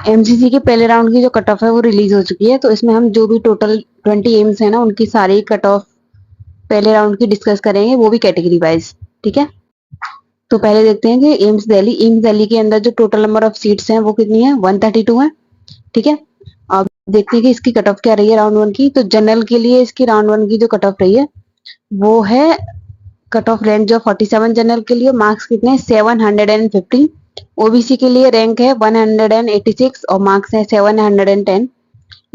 MCC के पहले round की जो कट ऑफ है वो रिलीज हो चुकी है, तो इसमें हम जो भी टोटल 20 एम्स है ना उनकी सारी कट ऑफ पहले राउंड की डिस्कस करेंगे, वो भी कैटेगरी वाइज। ठीक है, तो पहले देखते हैं कि एम्स दिल्ली के अंदर जो टोटल नंबर ऑफ सीट्स हैं वो कितनी है, 132 है। ठीक है, अब देखते हैं कि इसकी कट ऑफ क्या रही है राउंड वन की। तो जनरल के लिए इसकी राउंड वन की जो कट ऑफ रही है वो है cut off range of 47 general के लिए, मार्क्स कितने हैं 715। ओबीसी के लिए रैंक है 186 और मार्क्स है 710।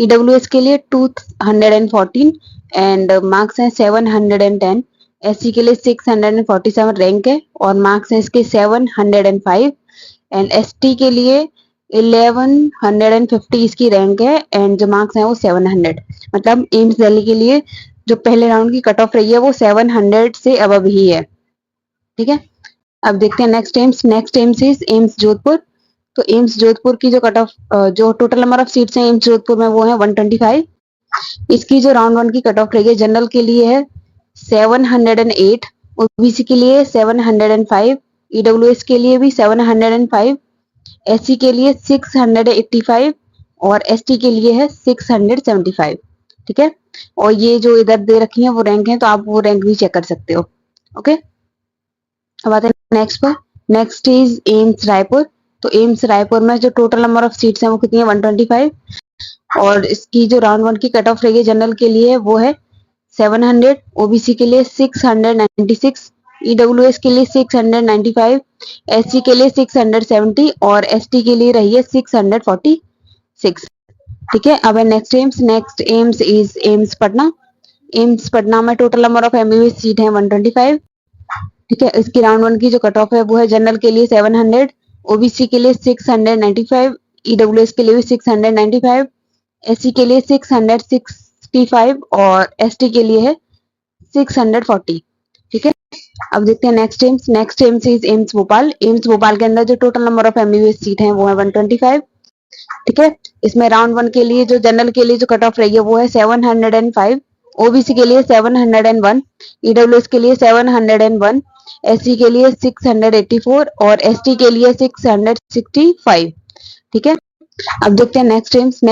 ईडब्ल्यूएस के लिए 214 एंड मार्क्स है 710। एससी के लिए 647 रैंक है और मार्क्स है इसके 705 एंड एसटी के लिए 1150 इसकी रैंक है एंड जो मार्क्स है वो 700। मतलब एम्स दिल्ली के लिए जो पहले राउंड की कट ऑफ रही है वो 700 से अबव ही है। ठीक है, अब देखते हैं next AIIMS is AIIMS Jodhpur. तो एम्स जोधपुर की जो कट ऑफ जो टोटल नंबर ऑफ सीट्स हैं एम्स जोधपुर में वो है 125। इसकी जो राउंड वन की कट ऑफ रही है जनरल के लिए है 708, ओबीसी के लिए 705, ईडब्ल्यूएस के लिए भी 705, एससी के लिए 685 और एसटी के लिए है 675। ठीक है, और ये जो इधर दे रखी है वो रैंक है, तो आप वो रैंक भी चेक कर सकते हो। ओके, अब आते हैं नेक्स्ट पर। Next is AIIMS Raipur. तो एम्स रायपुर में जो टोटल नंबर ऑफ सीट्स हैं वो कितनी है, 125 और इसकी जो राउंड वन की कट ऑफ रही है जनरल के लिए वो है 700, ओबीसी के लिए 696, ईडब्ल्यूएस के लिए 695, एससी के लिए 670 और एसटी के लिए रही है 646। ठीक है, अब next AIIMS is AIIMS Patna. AIIMS Patna में total number of MBBS seat है 125। ठीक है, इसकी राउंड वन की जो कट ऑफ है वो है जनरल के लिए 700, ओबीसी के लिए 695, ईडब्ल्यूएस के लिए भी 695, एससी के लिए 665 और एसटी के लिए है 640। ठीक है, अब देखते हैं next AIIMS is AIIMS Bhopal. AIIMS Bhopal के अंदर जो total number of MBBS seat है वो है 125। ठीक है, इसमें राउंड वन के लिए जो जनरल के लिए जो कट ऑफ रही है वो है 705, ओबीसी के लिए 701, ईडब्ल्यूएस के लिए 701, एससी के लिए 684 और एसटी के लिए 665। ठीक है, अब देखते हैं next AIIMS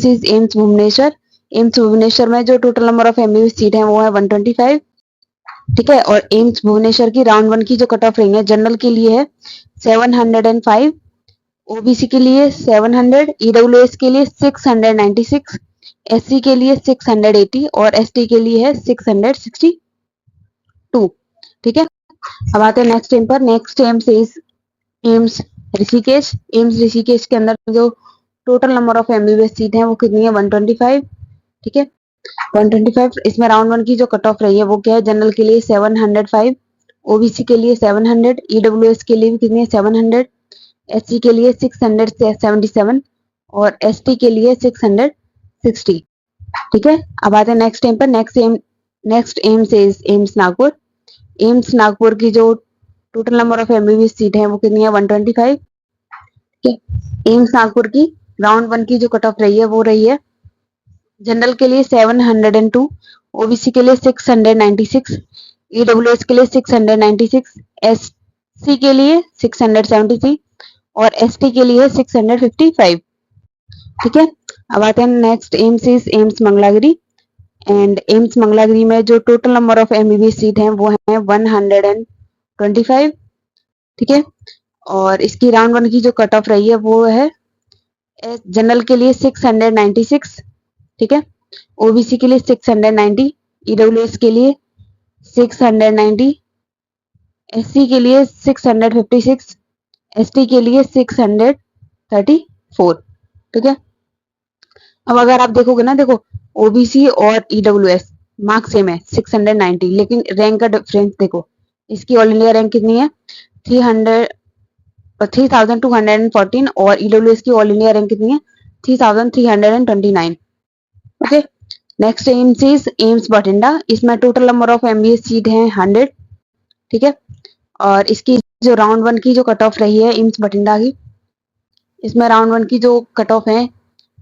is AIIMS Bhubaneswar. AIIMS Bhubaneswar में जो total number of MBBS seat है वो है 125। ठीक है, और एम्स भुवनेश्वर की राउंड वन की जो कट ऑफ रही है जनरल के लिए है 705, ओबीसी के लिए 700, ईडब्ल्यूएस के लिए 696, एससी के लिए 680 और एसटी के लिए है 662। ठीक है, अब आते हैं नेक्स्ट एम पर। Next AIIMS is AIIMS Rishikesh. AIIMS Rishikesh के अंदर जो total number of MBBS seat है वो कितनी है, 125। ठीक है, 125 इसमें राउंड वन की जो कट ऑफ रही है वो क्या है, जनरल के लिए 705, ओबीसी के लिए 700, ईडब्ल्यूएस के लिए भी कितनी है 700, एससी के लिए 677 और एसटी के लिए 660। ठीक है, अब आते हैं नेक्स्ट एम पर। Next AIIMS is AIIMS Nagpur. AIIMS Nagpur की जो total number of MBBS seat है वो कितनी है, 125। ठीक है, एम्स नागपुर की राउंड वन की जो कट ऑफ रही है वो रही है जनरल के लिए 702, ओबीसी के लिए 696, ईडब्ल्यूएस के लिए 696, एससी के लिए 673 और एसटी के लिए 655। ठीक है, अब आते हैं next AIIMS is AIIMS Mangalagiri. And AIIMS Mangalagiri में जो total number of MBBS seat है वो है 125। ठीक है, और इसकी राउंड वन की जो कट ऑफ रही है वो है जनरल के लिए 696। ठीक है, ओबीसी के लिए 690, ईडब्ल्यूएस के लिए 690, एससी के लिए 656, एसटी के लिए 634। ठीक है, अब अगर आप देखोगे ना, देखो ओबीसी और ईडब्ल्यूएस मार्क्स सेम है 690, लेकिन रैंक का डिफरेंस देखो, इसकी ऑल इंडिया रैंक कितनी है 3214 और ईडब्ल्यूएस की ऑल इंडिया रैंक कितनी है 3329। Okay, next AIIMS is AIIMS Bathinda. इसमें total number of MBS seat है 100। ठीक है, और इसकी जो राउंड वन की जो कट ऑफ रही है एम्स बठिंडा की, इसमें राउंड वन की जो कट ऑफ है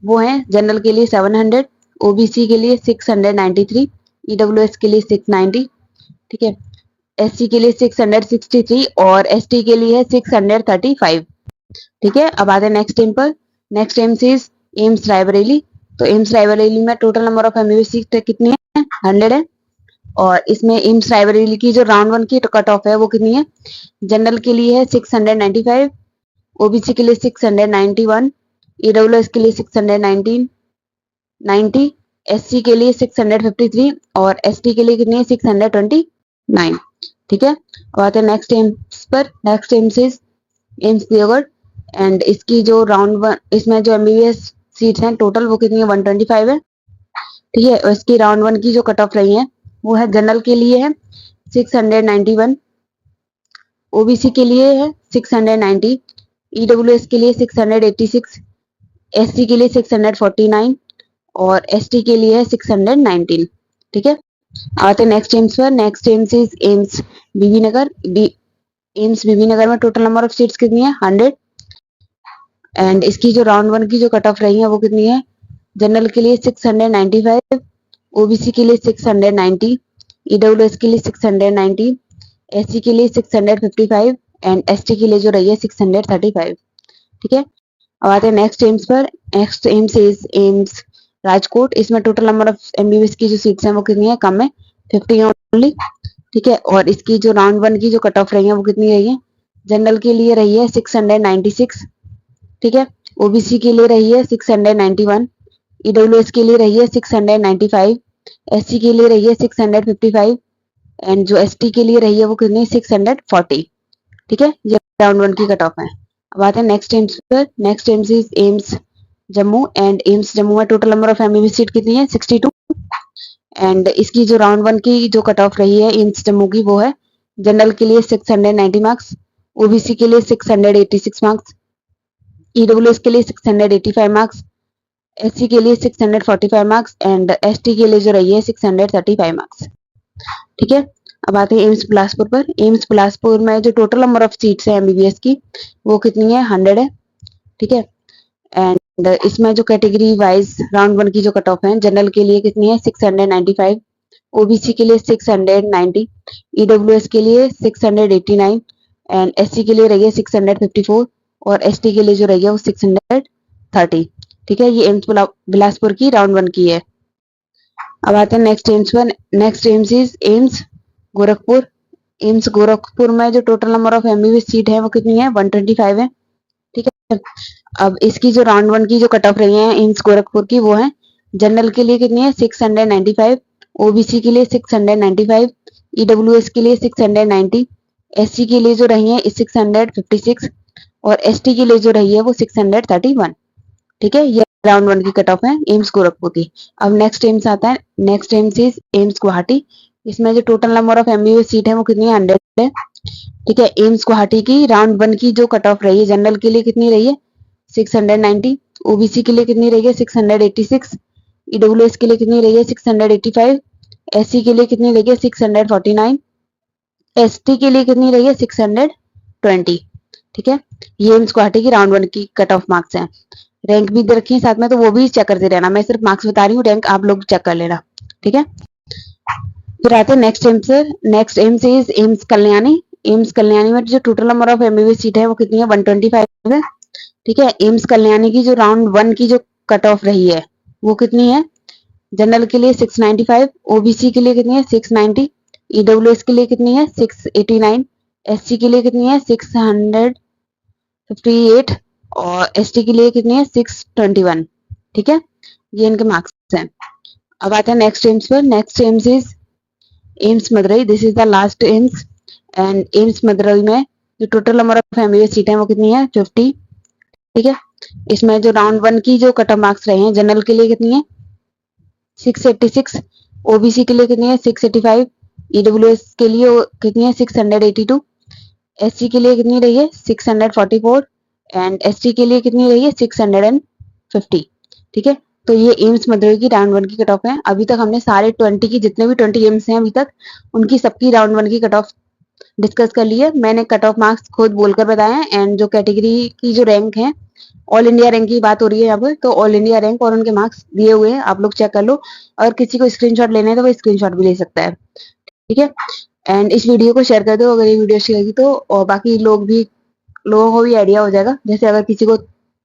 वो है जनरल के लिए 700, ओबीसी के लिए 693, ईडब्ल्यूएस के लिए 690। ठीक है, एससी के लिए 663 और एसटी के लिए 635। ठीक है, अब आते हैं नेक्स्ट टेम पर। Next AIIMS is AIIMS Raebareli. तो एम्स रायबरेली में total number of MBBS seat कितनी है? 100 है। और इसमें एम्स रायबरेली की जो राउंड 1 की कट ऑफ है वो कितनी है? जनरल के लिए है 695, ओबीसी के लिए 691, ईडब्ल्यूएस के लिए 619 90, एससी के लिए 653 और एसटी के लिए कितनी है? 629। ठीक है, अब आते हैं नेक्स्ट एम्स पर। नेक्स्ट एम्स इज एम्स देवगढ़ एंड इसकी जो राउंड 1, इसमें जो एमबीबीएस सीट्स हैं टोटल वो कितनी है? 125 है। ठीक है, और इसकी राउंड 1 की जो कट ऑफ रही है वो है जनरल के लिए है 691, ओबीसी के लिए है 690, ईडब्ल्यूएस के लिए 686, एससी के लिए 649 और एसटी के लिए है 619। ठीक है, आते हैं नेक्स्ट एम्स पर। Next AIIMS is AIIMS Bibinagar. AIIMS Bibinagar में टोटल नंबर ऑफ सीट्स कितनी है? 100 एंड इसकी जो राउंड 1 की जो कट ऑफ रही है वो कितनी है? जनरल के लिए 695, ओबीसी के लिए 690, ईडब्ल्यूएस के लिए 690, एससी के लिए 655 एंड एसटी के लिए जो रही है 635। ठीक है, अब आते हैं नेक्स्ट एम्स पर। Next AIIMS is AIIMS Rajkot. इसमें टोटल नंबर ऑफ एमबीबीएस की जो सीट्स हैं वो कितनी है? कम है, 50 ओनली। ठीक है, और इसकी जो राउंड 1 की जो कट ऑफ रही है वो कितनी रही है? जनरल के लिए रही है 696। ठीक है, ओबीसी के लिए रही है 691, ईडब्ल्यूएस के लिए रही है 695, एससी के लिए रही है 655 एंड जो एसटी के लिए रही है वो कितनी? 640। ठीक है, ये राउंड 1 की कट ऑफ है। अब आते हैं नेक्स्ट एम्स पर। Next AIIMS is AIIMS Jammu and AIIMS Jammu में total number of MBBS seat कितनी है? 62 एंड इसकी जो राउंड 1 की जो कट ऑफ रही है एम्स जम्मू की वो है जनरल के लिए 690 मार्क्स, ओबीसी के लिए 686 मार्क्स, ईडब्ल्यूएस के लिए 685 मार्क्स, एससी के लिए 645 मार्क्स एंड एसटी के लिए जो रही है 635 मार्क्स। ठीक है, अब आते हैं एम्स बिलासपुर पर। एम्स बिलासपुर में जो टोटल नंबर ऑफ सीट्स है एमबीबीएस की वो कितनी है? 100 है। ठीक है, एंड इसमें जो कैटेगरी वाइज राउंड 1 की जो कट ऑफ है जनरल के लिए कितनी है? 695, ओबीसी के लिए 690, ईडब्ल्यूएस के लिए 689 एंड एससी के लिए रही है 654 और एसटी के लिए जो रही है वो 630। ठीक है, ये एम्स बिलासपुर की राउंड 1 की है। अब आते हैं नेक्स्ट एम्स पर। Next AIIMS is AIIMS Gorakhpur. AIIMS Gorakhpur में जो total number of MBBS seat है वो कितनी है? 125 है। ठीक है, अब इसकी जो राउंड 1 की जो कट ऑफ रही है एम्स गोरखपुर की वो है जनरल के लिए कितनी है? 695, ओबीसी के लिए 695, ईडब्ल्यूएस के लिए 690, एससी के लिए जो रही है 656 और एसटी के लिए जो रही है वो 631। ठीक है, ये राउंड 1 की कट ऑफ है एम्स गोरखपुर की। अब नेक्स्ट एम्स आता है। Next AIIMS is AIIMS Guwahati. इसमें जो total number of MBBS seat है वो कितनी है? 100 है। ठीक है, एम्स गुवाहाटी की राउंड 1 की जो कट ऑफ रही है जनरल के लिए कितनी रही है? 690, ओबीसी के लिए कितनी रही है? 686, ईडब्ल्यूएस के लिए कितनी रही है? 685, एससी के लिए कितनी रही है? 649, एसटी के लिए कितनी रही है? 620। ठीक है, ये एम्स गुवाहाटी की राउंड 1 की कट ऑफ मार्क्स हैं। रैंक भी दे रखी है साथ में, तो वो भी चेक करते रहना। मैं सिर्फ मार्क्स बता रही हूँ, रैंक आप लोग चेक कर लेना। ठीक है, फिर आते हैं next AIIMS. Next AIIMS is AIIMS Kalyani. AIIMS Kalyani में जो total number of MBBS seat है वो कितनी है? 125 है। ठीक है, एम्स कल्याणी की जो राउंड 1 की जो कट ऑफ रही है वो कितनी है? जनरल के लिए 695, ओबीसी के लिए कितनी है? 690, ईडब्ल्यूएस के लिए कितनी है? 689, एससी के लिए कितनी है? 658 और एसटी के लिए कितनी है? 621। ठीक है, ये इनके मार्क्स हैं। अब आते हैं नेक्स्ट एम्स पर। Next AIIMS is AIIMS Madurai. This is the last AIIMS and AIIMS Madurai में जो total number of MBBS seat है वो कितनी है? 50। ठीक है, इसमें जो राउंड 1 की जो कट ऑफ मार्क्स रहे हैं जनरल के लिए कितनी है? 686, ओबीसी के लिए कितनी है? 685, ईडब्ल्यूएस के लिए कितनी है? 682, एससी के लिए कितनी रही है? 644 एंड एसटी के लिए कितनी रही है? 650। ठीक है, तो ये एम्स मदुरई की राउंड 1 की कट ऑफ है। अभी तक हमने सारे 20 की जितने भी 20 एम्स हैं अभी तक उनकी सबकी राउंड 1 की कट ऑफ डिस्कस कर ली है। मैंने कट ऑफ मार्क्स खुद बोलकर बताए हैं एंड जो कैटेगरी की जो रैंक है, ऑल इंडिया रैंक की बात हो रही है यहाँ पर, तो ऑल इंडिया रैंक और उनके मार्क्स दिए हुए हैं, आप लोग चेक कर लो। और किसी को स्क्रीनशॉट लेना है तो वो स्क्रीनशॉट भी ले सकता है। ठीक है, एंड इस वीडियो को शेयर कर दो अगर ये वीडियो अच्छी लगी तो, और बाकी लोगों को भी आइडिया हो जाएगा। जैसे अगर किसी को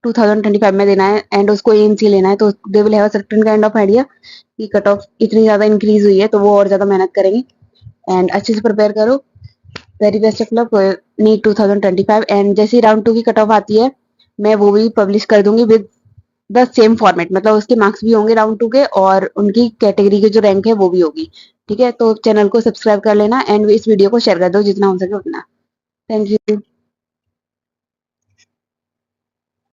2025 में देना है एंड उसको एम्स ही लेना है, तो they will have a certain kind of idea कि कट ऑफ इतनी ज़्यादा इंक्रीज हुई है तो वो और ज़्यादा मेहनत करेंगे। एंड अच्छे से प्रिपेयर करो। Very best of luck NEET 2025। And जैसे ही राउंड 2 की कट ऑफ आती है मैं वो भी पब्लिश कर दूंगी विद द सेम फॉर्मेट, मतलब उसके मार्क्स भी होंगे राउंड 2 के और उनकी कैटेगरी के जो रैंक है वो भी होगी। ठीक है, तो चैनल को सब्सक्राइब कर लेना एंड इस वीडियो को शेयर कर दो जितना हो सके उतना। Thank you.